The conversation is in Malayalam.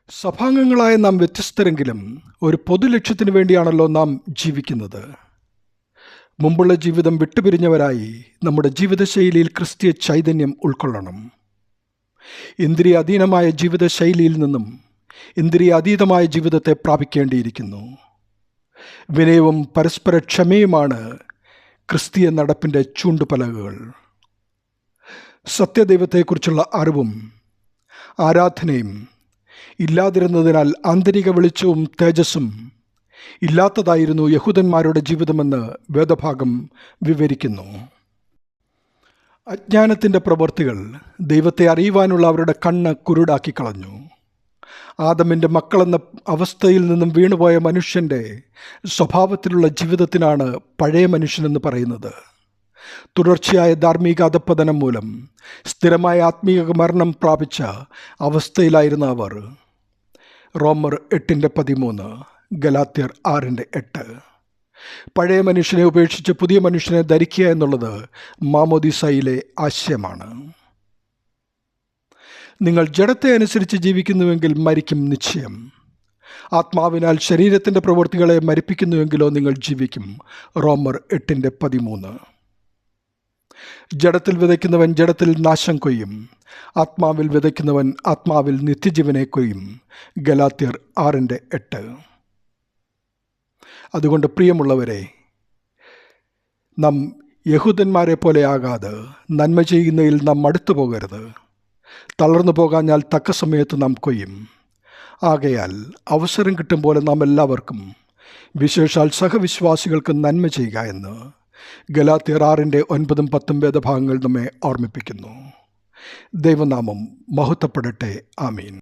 സഭാംഗങ്ങളായ നാം വ്യത്യസ്തരെങ്കിലും ഒരു പൊതുലക്ഷ്യത്തിനു വേണ്ടിയാണല്ലോ നാം ജീവിക്കുന്നത്. മുമ്പുള്ള ജീവിതം വിട്ടുപിരിഞ്ഞവരായി നമ്മുടെ ജീവിതശൈലിയിൽ ക്രിസ്തീയ ചൈതന്യം ഉൾക്കൊള്ളണം. ഇന്ദ്രിയ അധീനമായ ജീവിതശൈലിയിൽ നിന്നും ഇന്ദ്രിയ അതീതമായ ജീവിതത്തെ പ്രാപിക്കേണ്ടിയിരിക്കുന്നു. വിനയവും പരസ്പര ക്ഷമയുമാണ് ക്രിസ്തീയ നടപ്പിൻ്റെ ചൂണ്ടുപലകകൾ. സത്യദൈവത്തെക്കുറിച്ചുള്ള അറിവും ആരാധനയും ഇല്ലാതിരുന്നതിനാൽ ആന്തരിക വെളിച്ചവും തേജസ്സും ഇല്ലാത്തതായിരുന്നു യഹൂദന്മാരുടെ ജീവിതമെന്ന് വേദഭാഗം വിവരിക്കുന്നു. അജ്ഞാനത്തിൻ്റെ പ്രവൃത്തികൾ ദൈവത്തെ അറിയുവാനുള്ള അവരുടെ കണ്ണ് കുരുടാക്കി കളഞ്ഞു. ആദമിൻ്റെ മക്കളെന്ന അവസ്ഥയിൽ നിന്നും വീണുപോയ മനുഷ്യൻ്റെ സ്വഭാവത്തിലുള്ള ജീവിതത്തിനാണ് പഴയ മനുഷ്യനെന്ന് പറയുന്നത്. തുടർച്ചയായ ധാർമ്മിക അധപ്പതനം മൂലം സ്ഥിരമായ ആത്മീയ മരണം പ്രാപിച്ച അവസ്ഥയിലായിരുന്ന അവർ. റോമർ 8:13, ഗലാത്യർ 6:8. പഴയ മനുഷ്യനെ ഉപേക്ഷിച്ച് പുതിയ മനുഷ്യനെ ധരിക്കുക എന്നുള്ളത് മാമോദീസയിലെ ആശയമാണ്. നിങ്ങൾ ജഡത്തെ അനുസരിച്ച് ജീവിക്കുന്നുവെങ്കിൽ മരിക്കും നിശ്ചയം. ആത്മാവിനാൽ ശരീരത്തിൻ്റെ പ്രവൃത്തികളെ മരിപ്പിക്കുന്നുവെങ്കിലോ നിങ്ങൾ ജീവിക്കും. റോമർ 8:13. ജഡത്തിൽ വിതയ്ക്കുന്നവൻ ജഡത്തിൽ നാശം കൊയ്യും, ആത്മാവിൽ വിതയ്ക്കുന്നവൻ ആത്മാവിൽ നിത്യജീവനെ കൊയ്യും. ഗലാത്യർ 6:8. അതുകൊണ്ട് പ്രിയമുള്ളവരെ, നാം യഹൂദന്മാരെ പോലെ ആകാതെ നന്മ ചെയ്യുന്നതിൽ നാം മടുത്തു പോകരുത്. തളർന്നു പോകാഞ്ഞാൽ തക്ക സമയത്ത് നാം കൊയ്യും. ആകയാൽ അവസരം കിട്ടും പോലെ നാം എല്ലാവർക്കും, വിശേഷാൽ സഹവിശ്വാസികൾക്ക് നന്മ ചെയ്യുക എന്ന് ഗലാത്യർ 6:9-10 വേദഭാഗങ്ങൾ നമ്മെ ഓർമ്മിപ്പിക്കുന്നു. ദൈവനാമം മഹത്വപ്പെടട്ടെ. ആമീൻ.